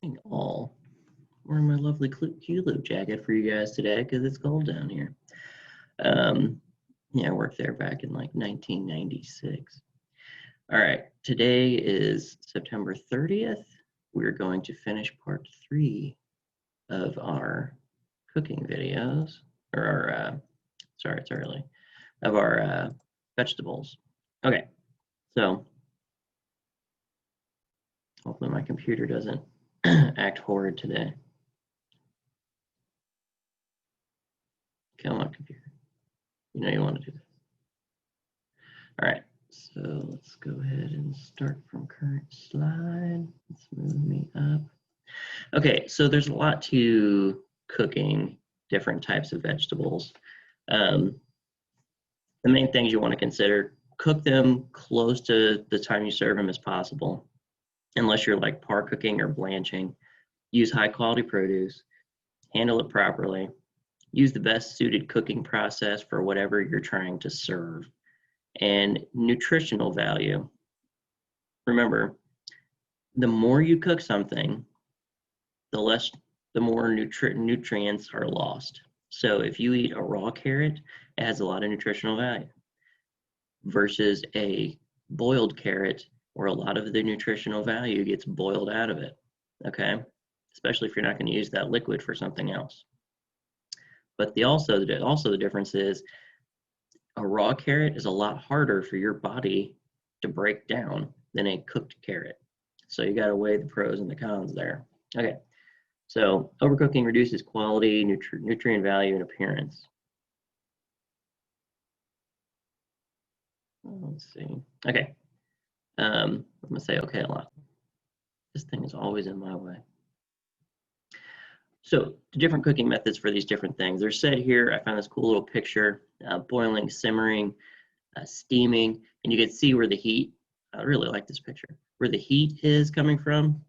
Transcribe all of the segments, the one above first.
Morning, all. Wearing my lovely Q-Lip jacket for you guys today because it's cold down here. Yeah, I worked there back in like 1996. All right, today is September 30th. We're going to finish part 3 of our cooking videos, or our, sorry, it's early, of our vegetables. Okay, so hopefully my computer doesn't act horrid today. Come on, computer. You know you want to do this. All right, so let's go ahead and start from current slide. Let's move me up. Okay, so there's a lot to cooking different types of vegetables. The main things you want to consider, cook them close to the time you serve them as possible. Unless you're like par cooking or blanching, use high quality produce, handle it properly, use the best suited cooking process for whatever you're trying to serve. And nutritional value. Remember, the more you cook something, the more nutrients are lost. So if you eat a raw carrot, it has a lot of nutritional value versus a boiled carrot where a lot of the nutritional value gets boiled out of it, okay? Especially if you're not going to use that liquid for something else. But also the difference is a raw carrot is a lot harder for your body to break down than a cooked carrot. So you got to weigh the pros and the cons there. Okay, so overcooking reduces quality, nutrient value, and appearance. Let's see. Okay, I'm gonna say okay a lot. This thing is always in my way. So the different cooking methods for these different things. They're said here. I found this cool little picture, boiling, simmering, steaming, and you can see where the heat, I really like this picture, where the heat is coming from,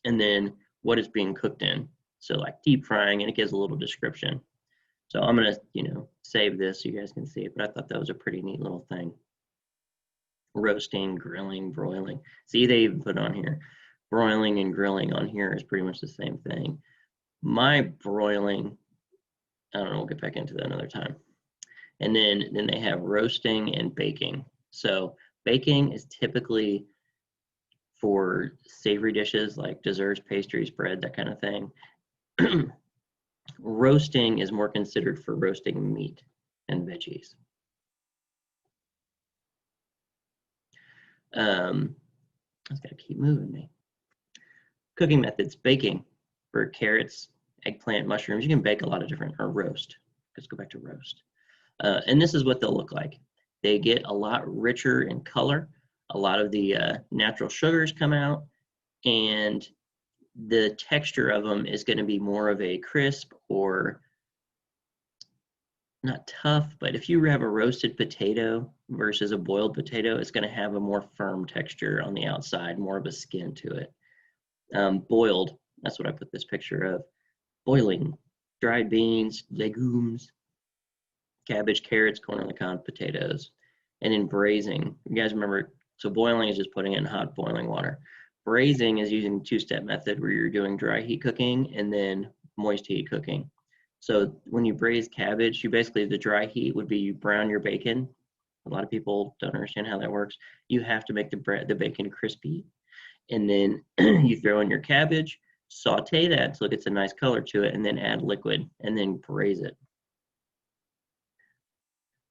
and then what it's being cooked in. So like deep frying, and it gives a little description. So I'm gonna, save this so you guys can see it, but I thought that was a pretty neat little thing. Roasting, grilling, broiling. See, they even put on here, broiling and grilling on here is pretty much the same thing. My broiling, I don't know, we'll get back into that another time. And then they have roasting and baking. So baking is typically for savory dishes like desserts, pastries, bread, that kind of thing. Roasting is more considered for roasting meat and veggies. I just gotta keep moving me. Cooking methods, baking for carrots, eggplant, mushrooms. You can bake a lot of different, or roast. Let's go back to roast. And this is what they'll look like. They get a lot richer in color. A lot of the natural sugars come out, and the texture of them is going to be more of a crisp, or not tough, but if you have a roasted potato versus a boiled potato, it's going to have a more firm texture on the outside, more of a skin to it. Boiled, that's what I put this picture of. Boiling, dried beans, legumes, cabbage, carrots, corn on the cob, potatoes. And then braising, you guys remember, so boiling is just putting it in hot boiling water. Braising is using the two-step method where you're doing dry heat cooking and then moist heat cooking. So when you braise cabbage, you basically, the dry heat would be you brown your bacon. A lot of people don't understand how that works. You have to make the bacon crispy. And then you throw in your cabbage, saute that so it gets a nice color to it, and then add liquid, and then braise it.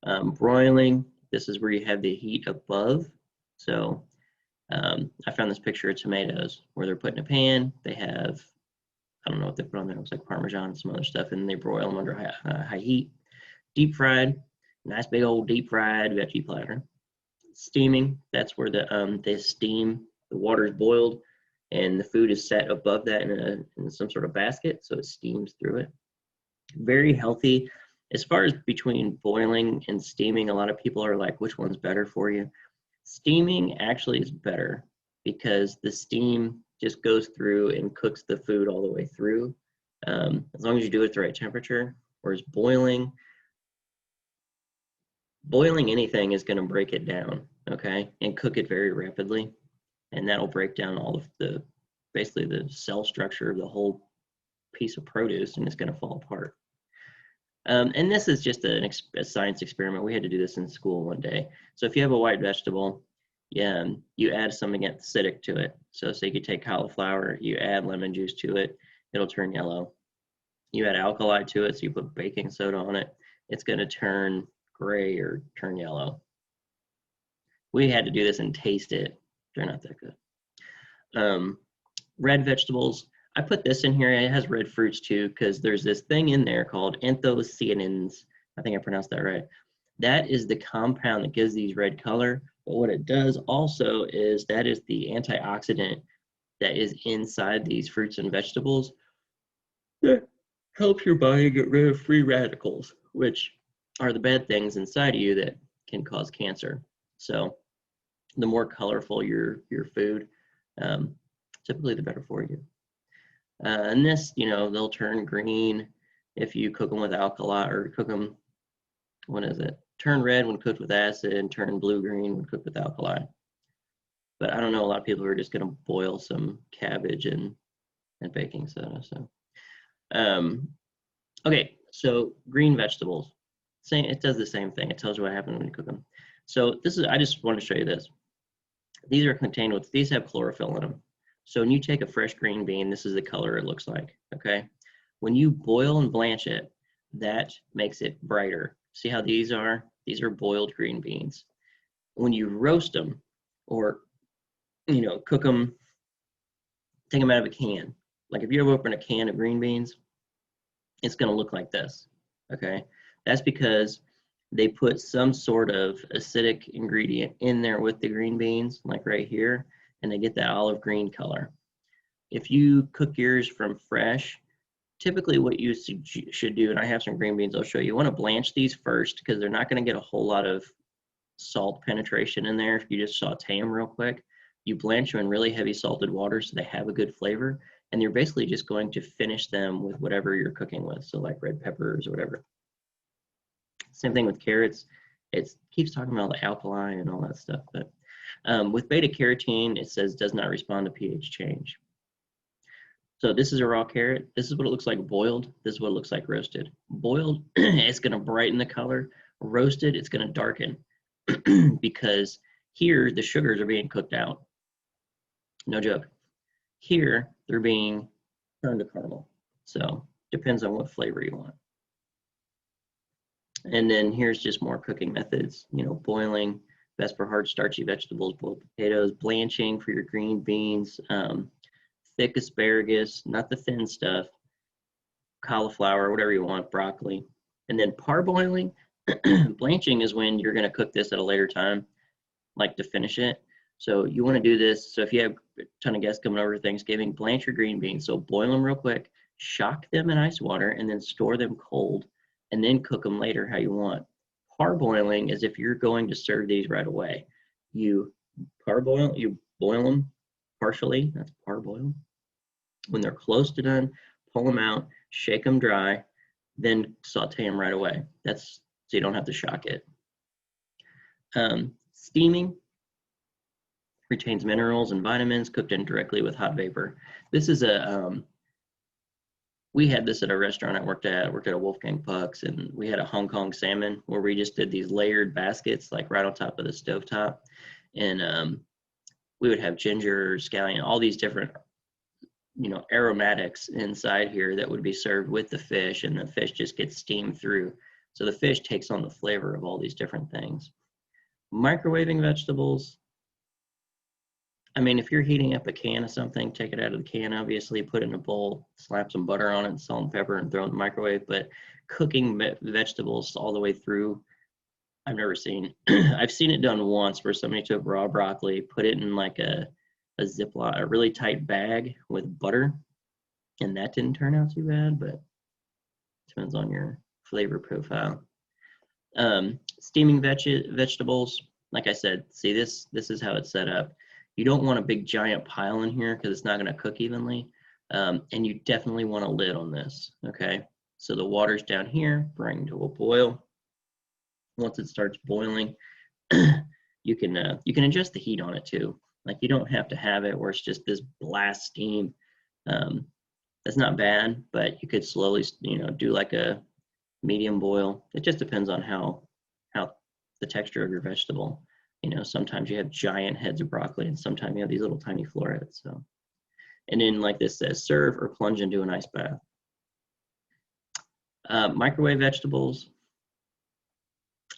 Broiling, this is where you have the heat above. So I found this picture of tomatoes where they're put in a pan. They have, I don't know what they put on there. It looks like Parmesan and some other stuff, and they broil them under high heat. Deep fried, nice big old deep fried veggie platter. Steaming, that's where they steam, the water is boiled, and the food is set above that in some sort of basket, so it steams through it. Very healthy. As far as between boiling and steaming, a lot of people are like, which one's better for you? Steaming actually is better because the steam just goes through and cooks the food all the way through, as long as you do it at the right temperature. Whereas boiling anything is going to break it down, okay, and cook it very rapidly, and that'll break down all of the basically the cell structure of the whole piece of produce, and it's going to fall apart. And this is just a science experiment. We had to do this in school one day. So if you have a white vegetable, you add something acidic to it. So say you could take cauliflower, you add lemon juice to it, it'll turn yellow. You add alkali to it, so you put baking soda on it, it's going to turn gray or turn yellow. We had to do this and taste it. They're not that good. Red vegetables, I put this in here. It has red fruits too, because there's this thing in there called anthocyanins. I think I pronounced that right. That is the compound that gives these red color. But what it does also is that is the antioxidant that is inside these fruits and vegetables that helps your body get rid of free radicals, which are the bad things inside of you that can cause cancer. So the more colorful your food, typically the better for you. And this, they'll turn green if you cook them with alkali, or cook them, turn red when cooked with acid and turn blue-green when cooked with alkali. But I don't know, a lot of people are just going to boil some cabbage and baking soda. So, okay, so green vegetables, it does the same thing. It tells you what happens when you cook them. So I just want to show you this. These are contained with, these have chlorophyll in them. So when you take a fresh green bean, this is the color it looks like, okay? When you boil and blanch it, that makes it brighter. See how these are? These are boiled green beans. When you roast them or, cook them, take them out of a can. Like if you ever open a can of green beans, it's gonna look like this, okay? That's because they put some sort of acidic ingredient in there with the green beans, like right here, and they get that olive green color. If you cook yours from fresh, typically what you should do, and I have some green beans I'll show you, you want to blanch these first because they're not going to get a whole lot of salt penetration in there if you just saute them real quick. You blanch them in really heavy salted water so they have a good flavor, and you're basically just going to finish them with whatever you're cooking with, so like red peppers or whatever. Same thing with carrots. It keeps talking about the alkali and all that stuff, but with beta carotene, it says does not respond to pH change. So this is a raw carrot. This is what it looks like boiled. This is what it looks like roasted. Boiled, it's going to brighten the color. Roasted, it's going to darken because here the sugars are being cooked out. No joke. Here they're being turned to caramel. So depends on what flavor you want. And then here's just more cooking methods. Boiling, best for hard starchy vegetables, boiled potatoes, blanching for your green beans, thick asparagus, not the thin stuff, cauliflower, whatever you want, broccoli. And then parboiling, blanching is when you're going to cook this at a later time, like to finish it. So you want to do this. So if you have a ton of guests coming over for Thanksgiving, blanch your green beans. So boil them real quick, shock them in ice water, and then store them cold, and then cook them later how you want. Parboiling is if you're going to serve these right away. You boil them partially, that's parboil. When they're close to done, pull them out, shake them dry, then saute them right away. That's so you don't have to shock it. Steaming retains minerals and vitamins cooked in directly with hot vapor. This is we had this at a restaurant I worked at a Wolfgang Puck's, and we had a Hong Kong salmon where we just did these layered baskets like right on top of the stovetop. And we would have ginger, scallion, all these different, aromatics inside here that would be served with the fish, and the fish just gets steamed through. So the fish takes on the flavor of all these different things. Microwaving vegetables. I mean, if you're heating up a can of something, take it out of the can, obviously, put it in a bowl, slap some butter on it, salt and pepper, and throw it in the microwave. But cooking vegetables all the way through, I've never seen. I've seen it done once where somebody took raw broccoli, put it in like a Ziploc, a really tight bag with butter, and that didn't turn out too bad, but it depends on your flavor profile. Steaming vegetables, like I said, see this is how it's set up. You don't want a big giant pile in here because it's not going to cook evenly, and you definitely want a lid on this, okay? So the water's down here, bring to a boil. Once it starts boiling, you can adjust the heat on it too. Like you don't have to have it where it's just this blast steam. That's not bad, but you could slowly, do like a medium boil. It just depends on how the texture of your vegetable. Sometimes you have giant heads of broccoli, and sometimes you have these little tiny florets. So, and then like this says, serve or plunge into an ice bath. Microwave vegetables.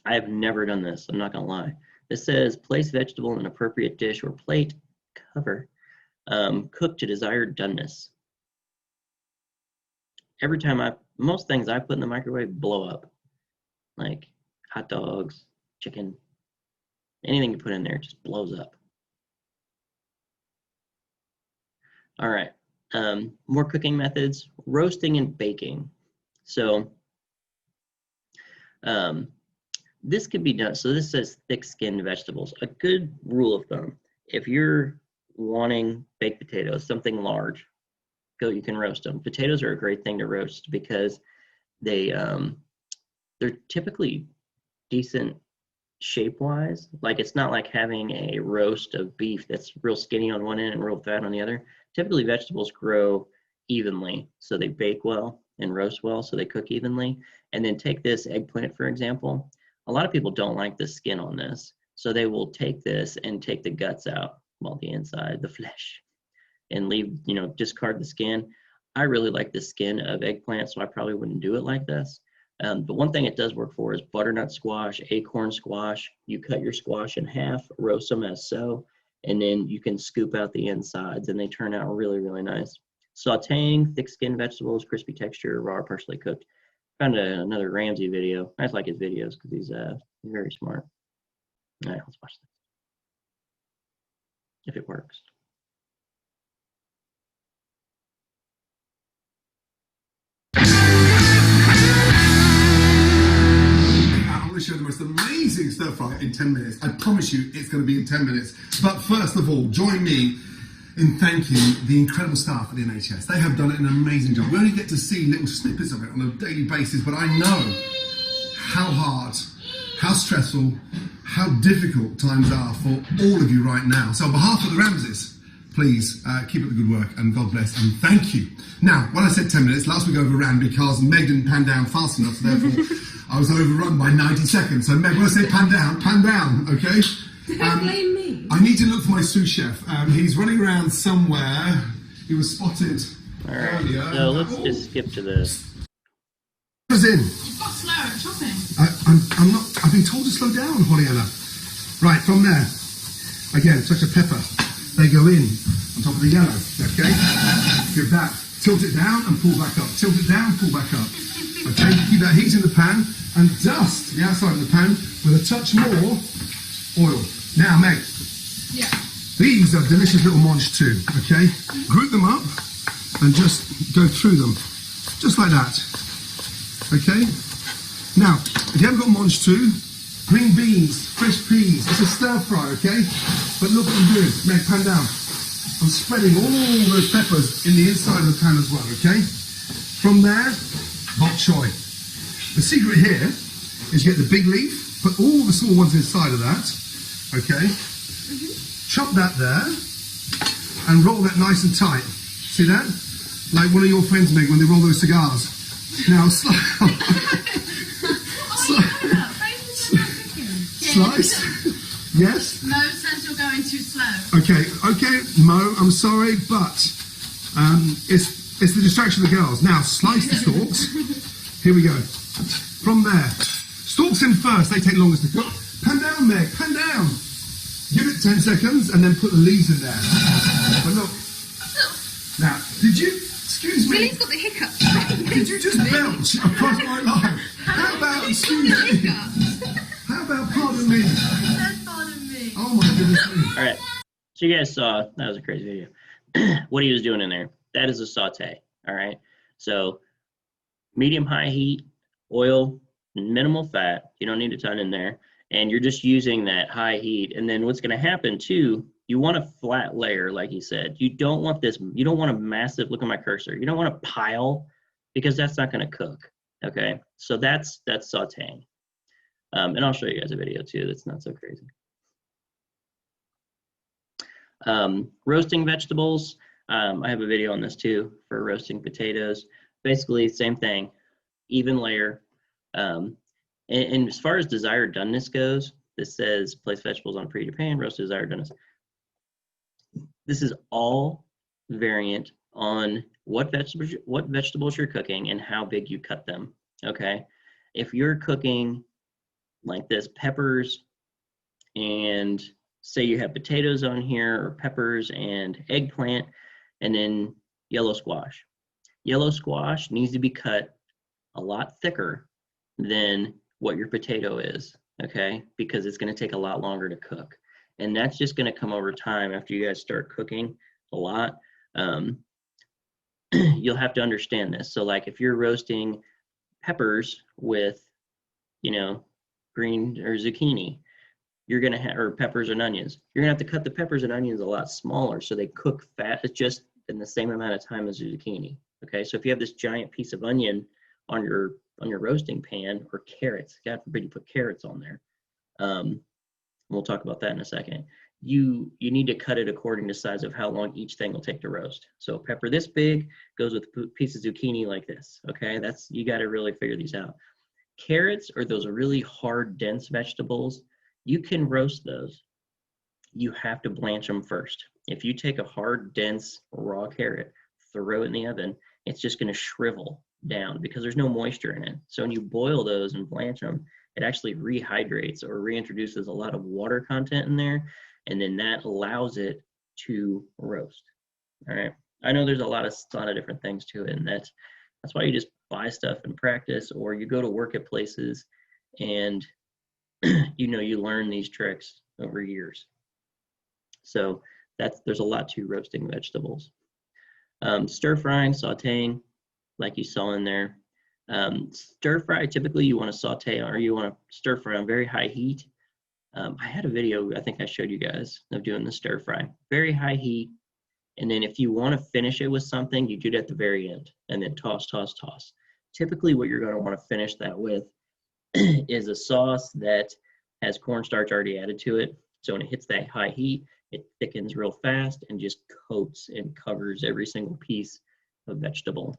I have never done this. I'm not gonna lie. This says place vegetable in an appropriate dish or plate, cover, cook to desired doneness. Every time most things I put in the microwave blow up, like hot dogs, chicken, anything you put in there just blows up. All right, more cooking methods, roasting and baking. So this can be done. So this says thick-skinned vegetables. A good rule of thumb, if you're wanting baked potatoes, something large, you can roast them. Potatoes are a great thing to roast because they're typically decent shape-wise. Like it's not like having a roast of beef that's real skinny on one end and real fat on the other. Typically vegetables grow evenly, so they bake well and roast well, so they cook evenly. And then take this eggplant, for example. A lot of people don't like the skin on this, so they will take this and take the guts out, well, the inside, the flesh, and leave, discard the skin. I really like the skin of eggplant, so I probably wouldn't do it like this. But one thing it does work for is butternut squash, acorn squash. You cut your squash in half, roast them as so, and then you can scoop out the insides, and they turn out really, really nice. Sauteing thick-skinned vegetables, crispy texture, raw or partially cooked. Found another Ramsay video. I just like his videos because he's very smart. All right, let's watch this. If it works. I'm going to show the most amazing stir fry in 10 minutes. I promise you it's going to be in 10 minutes. But first of all, join me in thanking the incredible staff at the NHS. They have done an amazing job. We only get to see little snippets of it on a daily basis, but I know how hard, how stressful, how difficult times are for all of you right now. So on behalf of the Ramses, please keep up the good work and God bless and thank you. Now, when I said 10 minutes, last week I overran because Meg didn't pan down fast enough, so therefore I was overrun by 90 seconds. So Meg, when I say pan down, okay? Don't blame me. I need to look for my sous chef. He's running around somewhere. He was spotted earlier. So let's just skip to this. Who's in? You've got slow at chopping. I'm not. I've been told to slow down, Pollyanna. Right, from there. Again, such a pepper. They go in on top of the yellow. Okay. Give that. Tilt it down and pull back up. Tilt it down, pull back up. Okay. Keep that heat in the pan and dust the outside of the pan with a touch more oil. Now, Meg. Yeah. These are delicious little mange too. Okay. Group them up and just go through them, just like that. Okay. Now, if you haven't got mange too, green beans, fresh peas. It's a stir fry, okay? But look what I'm doing. Meg, pan down. I'm spreading all those peppers in the inside of the pan as well, okay? From there, bok choy. The secret here is you get the big leaf, put all the small ones inside of that, okay? Chop that there, and roll that nice and tight. See that? Like one of your friends, Meg, when they roll those cigars. Now, slice. Yes? Mo says you're going too slow. Okay, Mo, I'm sorry, but it's the distraction of the girls. Now, slice the stalks. Here we go. From there. Stalks in first, they take longest to cook. Pan down, Meg, pan down. Give it 10 seconds and then put the leaves in there. But look. Now, did you, excuse me. Billy's got the hiccups. Did you just belch across my line? How about, excuse me. How about pardon me? Pardon me. Oh my goodness me. All right. So you guys saw, that was a crazy video. What he was doing in there. That is a saute. All right. So medium high heat, oil, minimal fat. You don't need a ton in there. And you're just using that high heat. And then what's going to happen too, you want a flat layer, like he said. You don't want this, you don't want a massive, look at my cursor. You don't want a pile because that's not going to cook. Okay. So that's sauteing. And I'll show you guys a video too that's not so crazy. Roasting vegetables, I have a video on this too for roasting potatoes. Basically, same thing, even layer. And as far as desired doneness goes, this says place vegetables on a preheated pan, roast desired doneness. This is all variant on what vegetables you're cooking and how big you cut them. Okay, if you're cooking like this, peppers, and say you have potatoes on here, or peppers and eggplant, and then yellow squash. Yellow squash needs to be cut a lot thicker than what your potato is, okay? Because it's gonna take a lot longer to cook. And that's just gonna come over time after you guys start cooking a lot. You'll have to understand this. So like if you're roasting peppers with, you know, green or zucchini, you're gonna have, or peppers and onions, you're gonna have to cut the peppers and onions a lot smaller so they cook fast, just in the same amount of time as zucchini. Okay, so if you have this giant piece of onion on your roasting pan, or carrots, God forbid you put carrots on there, we'll talk about that in a second. You need to cut it according to size of how long each thing will take to roast. So pepper this big goes with a piece of zucchini like this. Okay, that's, you got to really figure these out. Carrots are those really hard, dense vegetables. You can roast those. You have to blanch them first. If you take a hard, dense, raw carrot, throw it in the oven, it's just going to shrivel down because there's no moisture in it. So when you boil those and blanch them, it actually rehydrates or reintroduces a lot of water content in there, and then that allows it to roast. All right. I know there's a lot of different things to it, and that's why you just buy stuff and practice, or you go to work at places and you learn these tricks over years. So there's a lot to roasting vegetables. Stir frying, sauteing, like you saw in there. Stir fry, typically you want to saute or you want to stir fry on very high heat. I had a video, I think I showed you guys, of doing the stir fry. Very high heat. And then if you want to finish it with something, you do it at the very end and then toss, toss, toss. Typically what you're going to want to finish that with is a sauce that has cornstarch already added to it. So when it hits that high heat, it thickens real fast and just coats and covers every single piece of vegetable.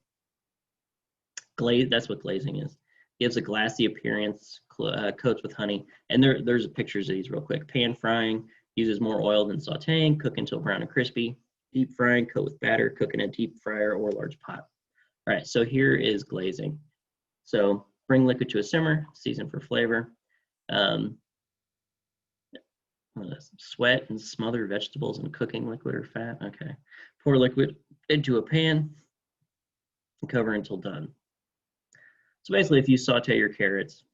Glaze, that's what glazing is. Gives a glassy appearance, coats with honey. And there's pictures of these real quick. Pan frying, uses more oil than sauteing, cook until brown and crispy. Deep frying, coat with batter, cook in a deep fryer or large pot. All right, so here is glazing. So bring liquid to a simmer, season for flavor. Sweat and smother vegetables in cooking liquid or fat. Okay. Pour liquid into a pan and cover until done. So basically, if you saute your carrots,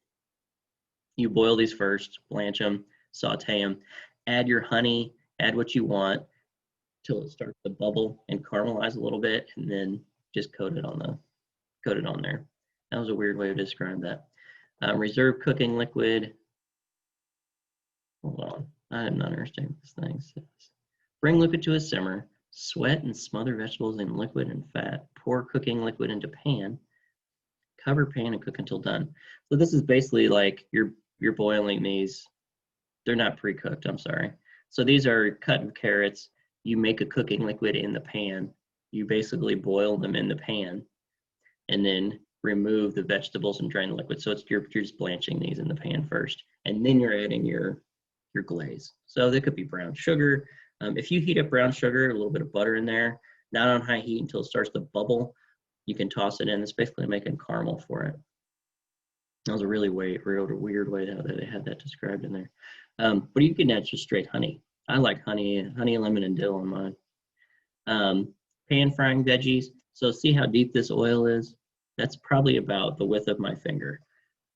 you boil these first, blanch them, saute them, add your honey, add what you want till it starts to bubble and caramelize a little bit, and then just coat it on there. That was a weird way to describe that. Reserve cooking liquid. Hold on, I am not understanding what this thing says. Bring liquid to a simmer. Sweat and smother vegetables in liquid and fat. Pour cooking liquid into pan. Cover pan and cook until done. So this is basically like you're boiling these. They're not pre-cooked, I'm sorry. So these are cut carrots. You make a cooking liquid in the pan. You basically boil them in the pan and then remove the vegetables and drain the liquid. So it's you're just blanching these in the pan first, and then you're adding your glaze. So there could be brown sugar. If you heat up brown sugar, a little bit of butter in there, not on high heat until it starts to bubble, you can toss it in. It's basically making caramel for it. That was a really weird way that they had that described in there. But you can add just straight honey. I like honey, lemon, and dill on mine. Pan frying veggies. So see how deep this oil is? That's probably about the width of my finger.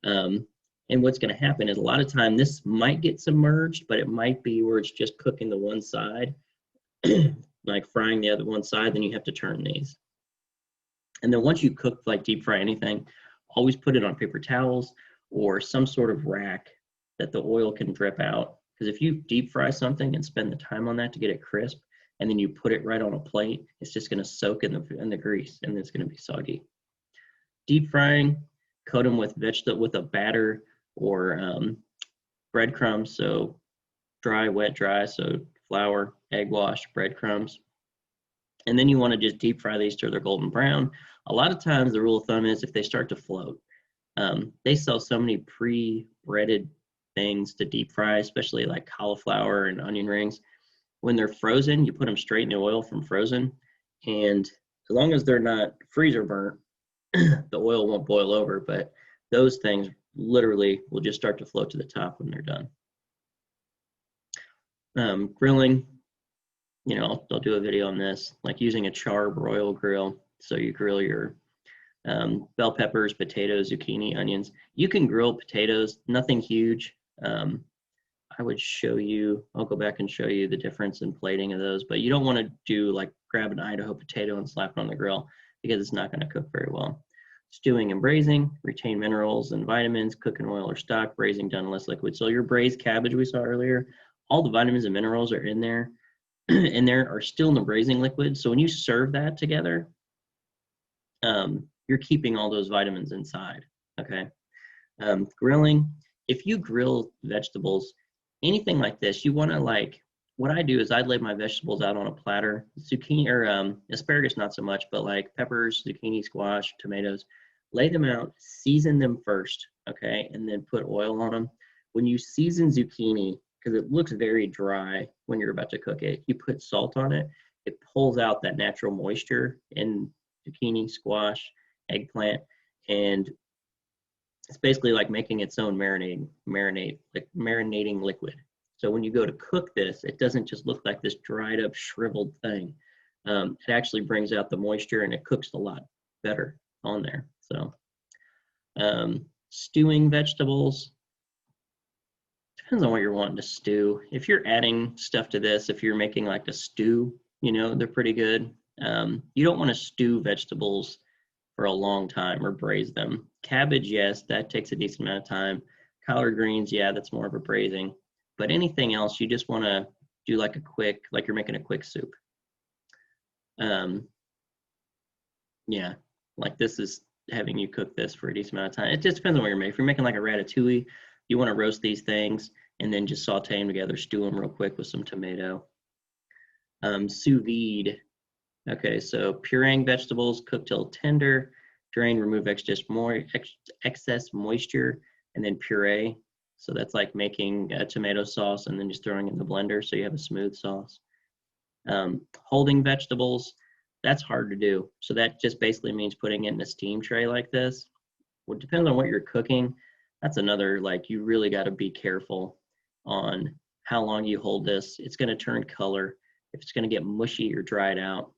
And what's going to happen is a lot of time this might get submerged, but it might be where it's just cooking the one side, like frying the other one side, then you have to turn these. And then once you cook, like deep fry anything, always put it on paper towels or some sort of rack that the oil can drip out. Because if you deep fry something and spend the time on that to get it crisp, and then you put it right on a plate, it's just going to soak in the grease and it's going to be soggy. Deep frying, coat them with a batter or breadcrumbs, so dry, wet, dry. So flour, egg wash, breadcrumbs. And then you want to just deep fry these till they're golden brown. A lot of times the rule of thumb is if they start to float. They sell so many pre-breaded things to deep fry, especially like cauliflower and onion rings. When they're frozen, you put them straight in the oil from frozen. And as long as they're not freezer burnt, the oil won't boil over. But those things literally will just start to float to the top when they're done. Grilling, you know, I'll do a video on this, like using a char broil grill. So you grill your bell peppers, potatoes, zucchini, onions. You can grill potatoes, nothing huge. I would show you, I'll go back and show you the difference in plating of those, but you don't want to do like grab an Idaho potato and slap it on the grill because it's not going to cook very well. Stewing and braising, retain minerals and vitamins, cook in oil or stock, braising done in less liquid. So your braised cabbage we saw earlier, all the vitamins and minerals are in there, and there are still in the braising liquid. So when you serve that together, you're keeping all those vitamins inside, okay? Grilling, if you grill vegetables, anything like this, you want to like, what I do is I lay my vegetables out on a platter, zucchini or asparagus, not so much, but like peppers, zucchini, squash, tomatoes, lay them out, season them first, okay? And then put oil on them. When you season zucchini, because it looks very dry when you're about to cook it, you put salt on it, it pulls out that natural moisture in zucchini, squash, eggplant, and it's basically like making its own marinating liquid. So when you go to cook this, it doesn't just look like this dried up, shriveled thing. It actually brings out the moisture and it cooks a lot better on there. So stewing vegetables, depends on what you're wanting to stew. If you're adding stuff to this, if you're making like a stew, you know, they're pretty good. You don't want to stew vegetables for a long time or braise them. Cabbage, yes, that takes a decent amount of time. Collard greens, yeah, that's more of a braising. But anything else, you just want to do like a quick, like you're making a quick soup. Yeah, like this is having you cook this for a decent amount of time. It just depends on what you're making. If you're making like a ratatouille, you want to roast these things and then just saute them together, stew them real quick with some tomato. Sous vide. Okay, so pureeing vegetables, cook till tender, drain, remove excess moisture, and then puree. So that's like making a tomato sauce and then just throwing it in the blender so you have a smooth sauce. Holding vegetables, that's hard to do. So that just basically means putting it in a steam tray like this. Well, it depends on what you're cooking. That's another, like, you really got to be careful on how long you hold this. It's going to turn color. If it's going to get mushy or dried out.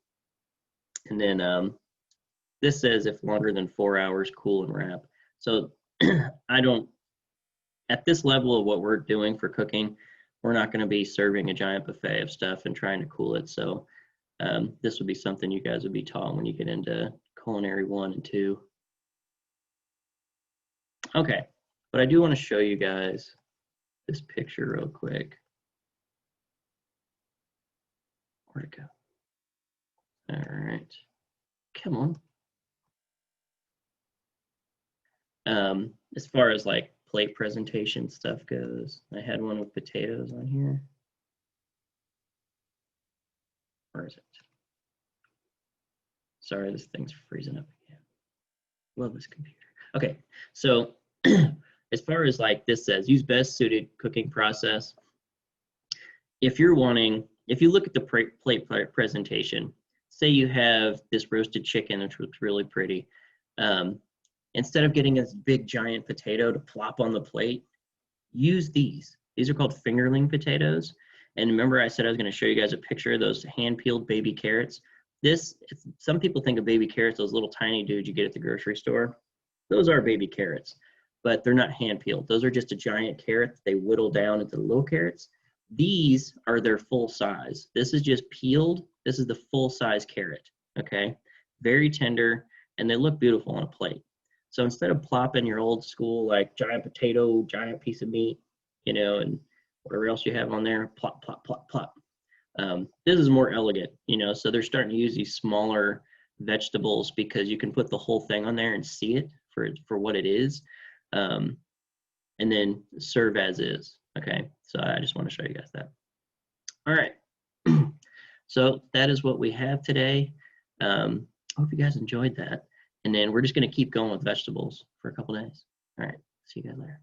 And then this says if longer than 4 hours, cool and wrap. So I don't, at this level of what we're doing for cooking, we're not going to be serving a giant buffet of stuff and trying to cool it. So this would be something you guys would be taught when you get into culinary 1 and 2. Okay, but I do want to show you guys this picture real quick. Where'd it go? All right, come on. As far as like plate presentation stuff goes, I had one with potatoes on here. Where is it? Sorry, this thing's freezing up again. Love this computer. Okay, so as far as like this says, use best suited cooking process. If you're wanting, if you look at the plate presentation, say you have this roasted chicken, which looks really pretty. Instead of getting this big giant potato to plop on the plate, use these. These are called fingerling potatoes. And remember I said I was going to show you guys a picture of those hand-peeled baby carrots. Some people think of baby carrots, those little tiny dudes you get at the grocery store. Those are baby carrots, but they're not hand-peeled. Those are just a giant carrot that they whittle down into the little carrots. These are their full size. This is just peeled. This is the full size carrot, okay? Very tender, and they look beautiful on a plate. So instead of plopping your old school, like giant potato, giant piece of meat, you know, and whatever else you have on there, plop, plop, plop, plop. This is more elegant, you know, so they're starting to use these smaller vegetables because you can put the whole thing on there and see it for what it is, and then serve as is, okay? So I just want to show you guys that. All right, So that is what we have today. I hope you guys enjoyed that. And then we're just going to keep going with vegetables for a couple days. All right. See you guys later.